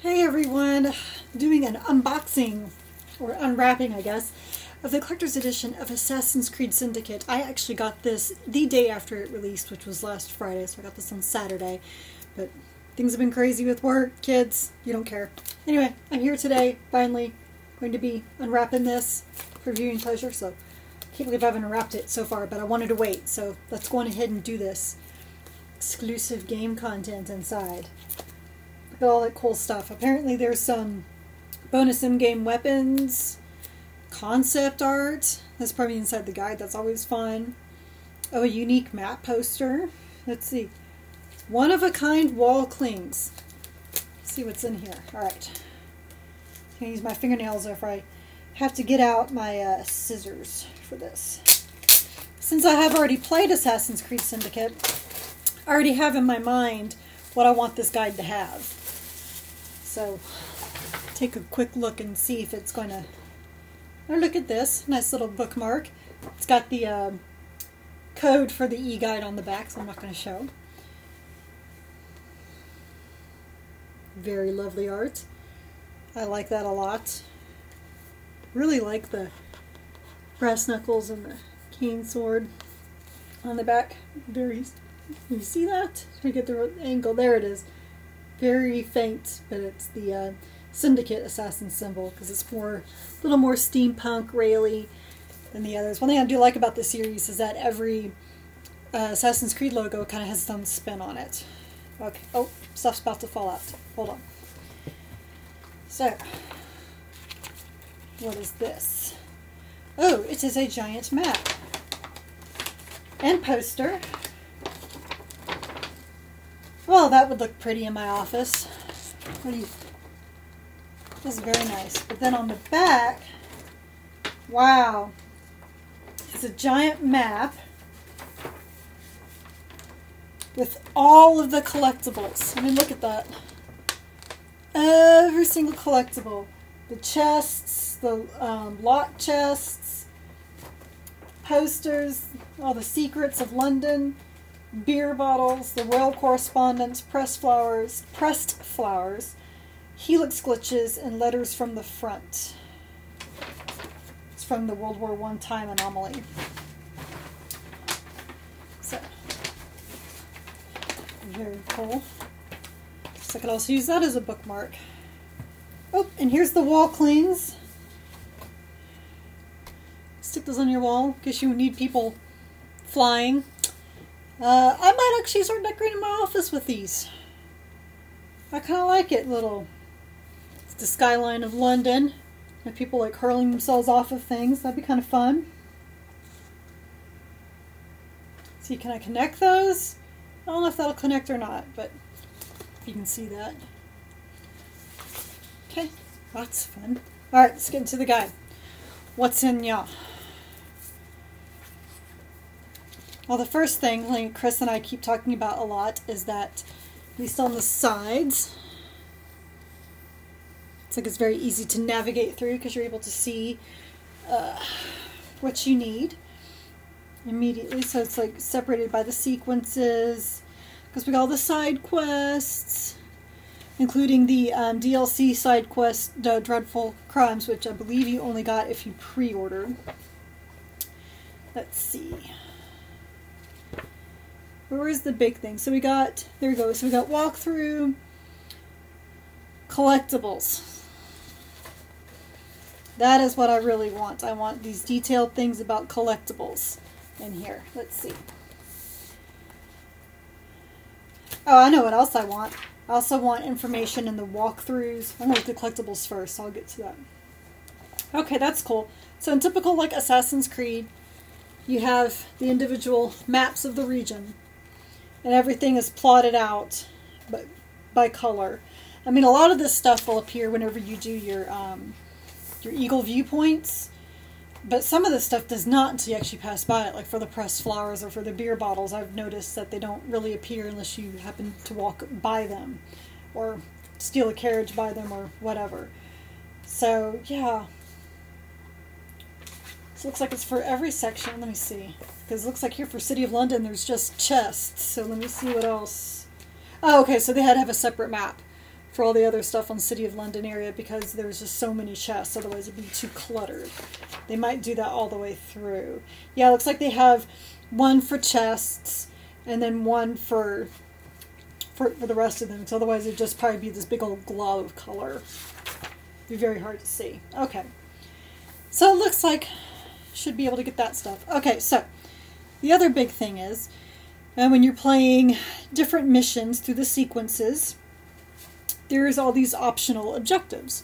Hey everyone! Doing an unboxing, or unwrapping I guess, of the collector's edition of Assassin's Creed Syndicate. I actually got this the day after it released, which was last Friday, so I got this on Saturday. But things have been crazy with work, kids, you don't care. Anyway, I'm here today, finally, going to be unwrapping this for viewing pleasure, so I can't believe I haven't unwrapped it so far, but I wanted to wait, so let's go on ahead and do this. Exclusive game content inside. Look at all that cool stuff. Apparently there's some bonus in-game weapons, concept art. That's probably inside the guide. That's always fun. Oh, a unique map poster. Let's see. One-of-a-kind wall clings. Let's see what's in here. Alright. I'm going to use my fingernails if I have to get out my scissors for this. Since I have already played Assassin's Creed Syndicate, I already have in my mind what I want this guide to have. So, take a quick look and see if it's going to... Oh, look at this. Nice little bookmark. It's got the code for the e-guide on the back, so I'm not going to show. Very lovely art. I like that a lot. Really like the brass knuckles and the cane sword on the back. Very... You see that? Trying to get the right angle. There it is. Very faint, but it's the Syndicate assassin symbol because it's a little more steampunk, raily than the others. One thing I do like about this series is that every Assassin's Creed logo kind of has its own spin on it. Okay. Oh, stuff's about to fall out. Hold on. So, what is this? Oh, it is a giant map and poster. Well, that would look pretty in my office. What do you think? This is very nice. But then on the back, wow, it's a giant map with all of the collectibles. I mean, look at that. Every single collectible. The chests, the lock chests, posters, all the secrets of London, beer bottles, the royal correspondence, pressed flowers, helix glitches, and letters from the front. It's from the World War I time anomaly. So, very cool. So I could also use that as a bookmark. Oh, and here's the wall clings. Stick those on your wall in case you need people flying. I might actually start decorating my office with these. I kind of like it. It's the skyline of London. And people like hurling themselves off of things. That'd be kind of fun. See, can I connect those? I don't know if that'll connect or not, but you can see that. Okay, that's fun. Alright, let's get into the guide. What's in ya? Well, the first thing, like Chris and I keep talking about a lot, is that, at least on the sides, it's very easy to navigate through because you're able to see what you need immediately. So it's like separated by the sequences, because we got all the side quests, including the DLC side quest, Dreadful Crimes, which I believe you only got if you pre-ordered. Let's see. Where's the big thing? So we got, there we go, so we got walkthrough, collectibles. That is what I really want. I want these detailed things about collectibles in here. Let's see. Oh, I know what else I want. I also want information in the walkthroughs. I'm going to do the collectibles first, so I'll get to that. Okay, that's cool. So in typical like Assassin's Creed, you have the individual maps of the region. And everything is plotted out by color. I mean, a lot of this stuff will appear whenever you do your eagle viewpoints, but some of this stuff does not until you actually pass by it. Like for the pressed flowers or for the beer bottles, I've noticed that they don't really appear unless you happen to walk by them or steal a carriage by them or whatever. So, yeah. This looks like it's for every section. Let me see. Because it looks like here for City of London there's just chests. So let me see what else. Oh, okay, so they had to have a separate map for all the other stuff on City of London area because there's just so many chests, otherwise it'd be too cluttered. They might do that all the way through. Yeah, it looks like they have one for chests and then one for the rest of them, because otherwise it'd just probably be this big old glob of color. It'd be very hard to see. Okay. So it looks like should be able to get that stuff. Okay, so the other big thing is when you're playing different missions through the sequences, there's all these optional objectives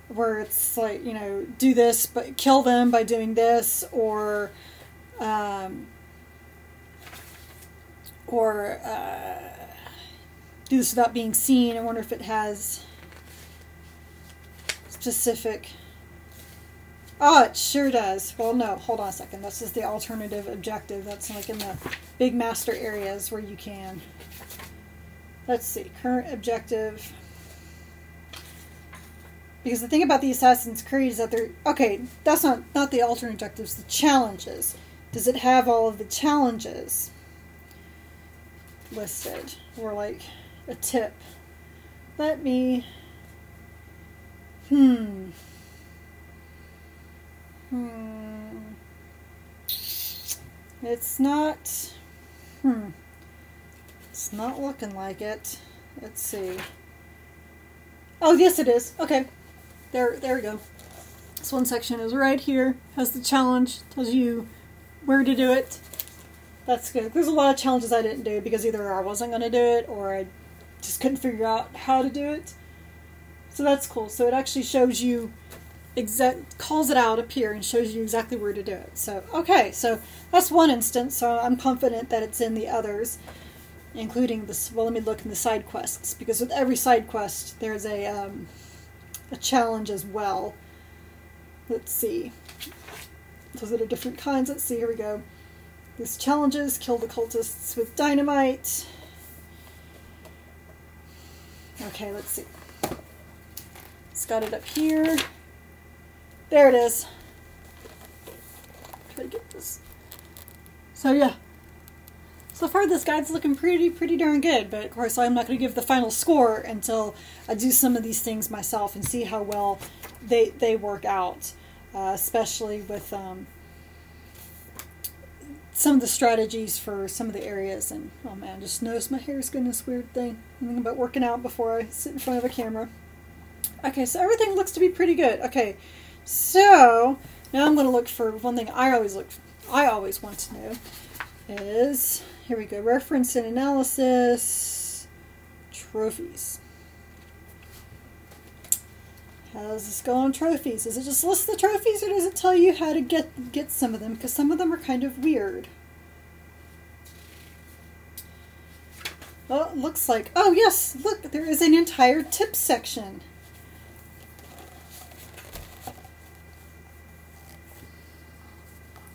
where it's like, you know, do this, but kill them by doing this, or do this without being seen. I wonder if it has specific... Oh, it sure does. Well, no, hold on a second. This is the alternative objective. That's like in the big master areas where you can... Let's see. Current objective. Because the thing about the Assassin's Creed is that they're... Okay, that's not the alternate objectives, the challenges. Does it have all of the challenges listed? Or like a tip? Let me... It's not... It's not looking like it. Let's see. Oh, yes it is. Okay. There we go. This one section is right here. Has the challenge. Tells you where to do it. That's good. There's a lot of challenges I didn't do because either I wasn't going to do it or I just couldn't figure out how to do it. So that's cool. So it actually shows you calls it out up here and shows you exactly where to do it. So, okay, so that's one instance, so I'm confident that it's in the others, including this. Well, let me look in the side quests, because with every side quest there's a challenge as well. Let's see. Those are the different kinds. Let's see, here we go. These challenges: kill the cultists with dynamite. Okay, let's see. It's got it up here. There it is. Try to get this. So yeah. So far this guide's looking pretty darn good, but of course I'm not going to give the final score until I do some of these things myself and see how well they work out. Especially with some of the strategies for some of the areas. And oh man, I just noticed my hair is doing this weird thing. I'm thinking about working out before I sit in front of a camera. Okay, so everything looks to be pretty good. Okay. So now I'm going to look for one thing I always want to know is, here we go, reference and analysis, trophies. How does this go on trophies? Does it just list the trophies, or does it tell you how to get some of them? Because some of them are kind of weird. Well, it looks like, oh yes, look, there is an entire tips section.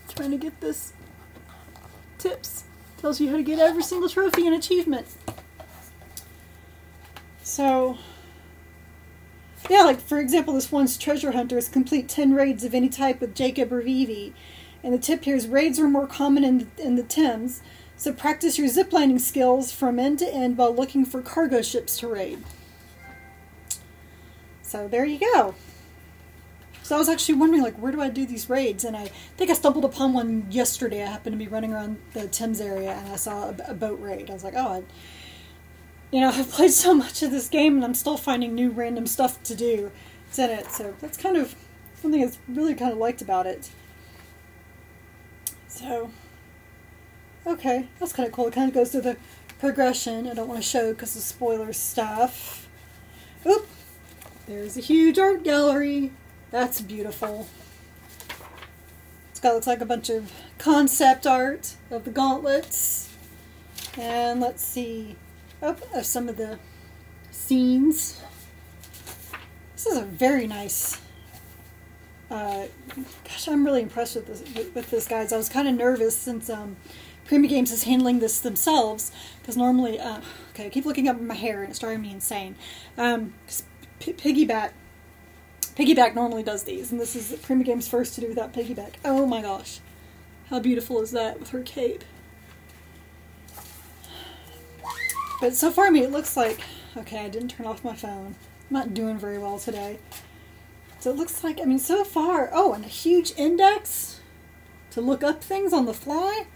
Trying to get this. Tips. Tells you how to get every single trophy and achievement. So, yeah, like for example, this one's treasure hunter is complete 10 raids of any type with Jacob or Vivi. And the tip here is raids are more common in the Thames, so practice your ziplining skills from end to end while looking for cargo ships to raid. So there you go. So I was actually wondering, like, where do I do these raids? And I think I stumbled upon one yesterday. I happened to be running around the Thames area, and I saw a boat raid. I was like, oh, I've played so much of this game, and I'm still finding new random stuff to do. It's in it, so that's kind of something that's really kind of liked about it. So, okay, that's kind of cool. It kind of goes through the progression. I don't want to show because of spoiler stuff. Oop, there's a huge art gallery. That's beautiful. Looks like a bunch of concept art of the gauntlets. And let's see. Of some of the scenes. This is a very nice. Gosh, I'm really impressed with this, guys. I was kind of nervous since Prima Games is handling this themselves, because normally, okay, I keep looking up at my hair and it's driving me insane. Piggyback normally does these, and this is Prima Games' first to do without Piggyback. Oh my gosh. How beautiful is that with her cape? But so far, I mean, it looks like, Okay, I didn't turn off my phone. I'm not doing very well today. So it looks like, I mean, so far, oh, and a huge index to look up things on the fly.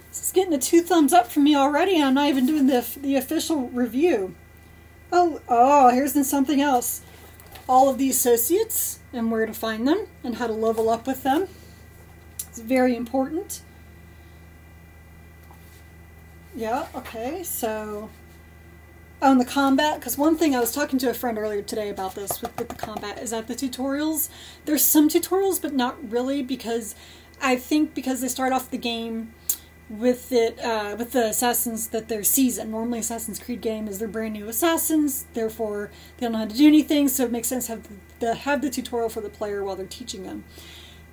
This is getting a 2 thumbs up from me already, and I'm not even doing the official review. Oh, here's then something else. All of the associates and where to find them and how to level up with them. It's very important. Yeah, okay, so... Oh, and the combat, because one thing I was talking to a friend earlier today about this with the combat is that the tutorials, there's some tutorials, but not really, because I think because they start off the game with with the assassins that they're seasoned. Normally Assassin's Creed game is they're brand new assassins, therefore they don't know how to do anything, so it makes sense to have the tutorial for the player while they're teaching them.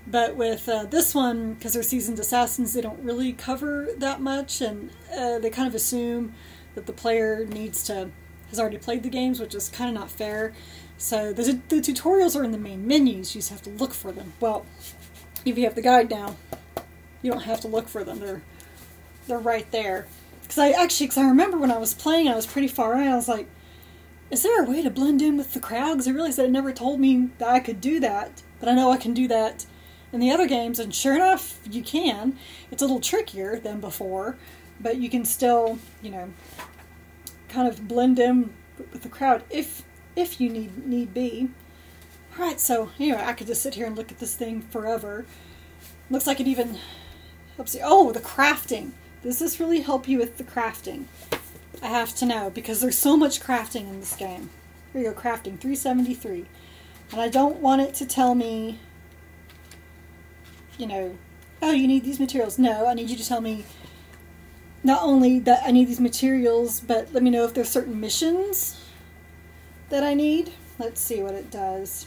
But with this one, because they're seasoned assassins, they don't really cover that much, and they kind of assume that the player has already played the games, which is kind of not fair. So the tutorials are in the main menus. You just have to look for them. Well, if you have the guide now, you don't have to look for them. They're right there. Because I remember when I was playing, I was pretty far in. I was like, is there a way to blend in with the crowd? Because I realized that it never told me that I could do that. But I know I can do that in the other games, and sure enough, you can. It's a little trickier than before, but you can still, you know, kind of blend in with the crowd if you need be. Alright, so anyway, I could just sit here and look at this thing forever. Looks like it even helps you. Oh, the crafting. Does this really help you with the crafting? I have to know, because there's so much crafting in this game. Here you go, crafting, 373. And I don't want it to tell me, you know, oh, you need these materials. No, I need you to tell me not only that I need these materials, but let me know if there's certain missions that I need. Let's see what it does.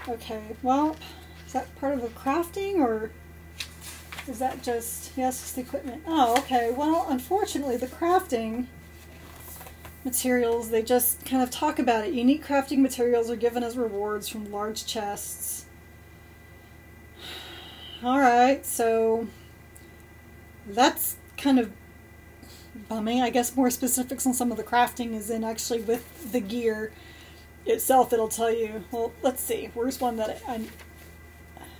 Okay, well, is that part of the crafting, or is that just, yes, it's the equipment. Oh, okay, well, unfortunately, the crafting materials, they just kind of talk about it. Unique crafting materials are given as rewards from large chests. Alright, so that's kind of bumming. I guess more specifics on some of the crafting is in actually with the gear itself. It'll tell you, well, let's see, where's one that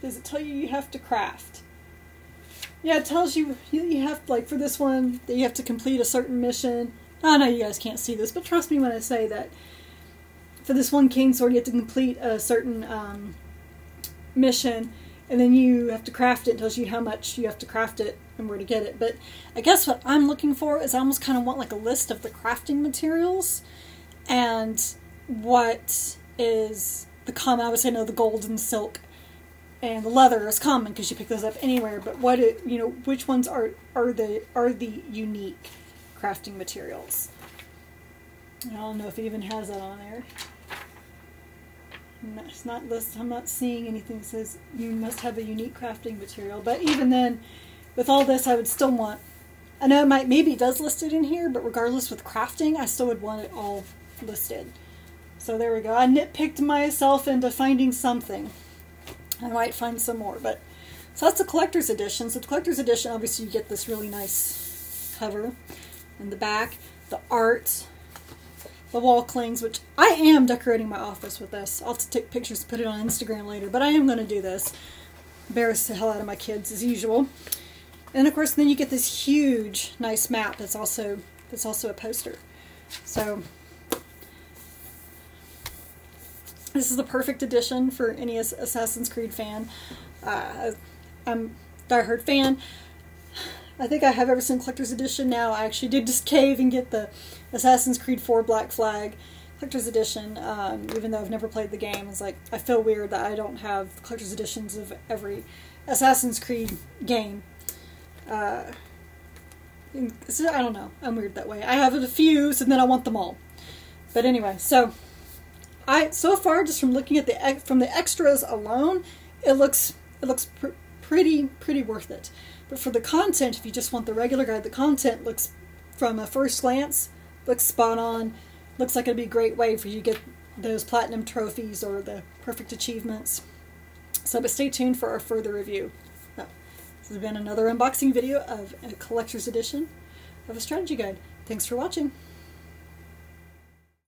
does it tell you have to craft? Yeah, it tells you have, like for this one, that you have to complete a certain mission. I know you guys can't see this, but trust me when I say that for this one cane sword you have to complete a certain mission, and then you have to craft it. It tells you how much you have to craft it and where to get it. But I guess what I'm looking for is I almost kind of want like a list of the crafting materials and what is the common. I would say no, the gold and silk and the leather is common because you pick those up anywhere. But what which ones are the unique crafting materials? I don't know if it even has that on there. It's not listed. I'm not seeing anything that says you must have a unique crafting material. But even then, with all this, I would still want. I know maybe it does list it in here, but regardless, with crafting, I still would want it all listed. So there we go. I nitpicked myself into finding something. I might find some more, but so that's the collector's edition. So the collector's edition, obviously, you get this really nice cover in the back, the art, the wall clings, which I am decorating my office with this. I'll have to take pictures to put it on Instagram later, but I am going to do this. Embarrass the hell out of my kids as usual. And of course, then you get this huge, nice map that's also a poster. So this is the perfect edition for any Assassin's Creed fan. I'm a diehard fan. I think I have every single collector's edition now. I actually did just cave and get the Assassin's Creed 4 Black Flag collector's edition, even though I've never played the game. It's like, I feel weird that I don't have collector's editions of every Assassin's Creed game. So I don't know. I'm weird that way. I have a few, so then I want them all. But anyway, so so far, just from looking at the extras alone, it looks pretty worth it. But for the content, if you just want the regular guide, the content looks, from a first glance, looks spot on. Looks like it'd be a great way for you to get those platinum trophies or the perfect achievements. So, but stay tuned for our further review. This has been another unboxing video of a collector's edition of a strategy guide. Thanks for watching.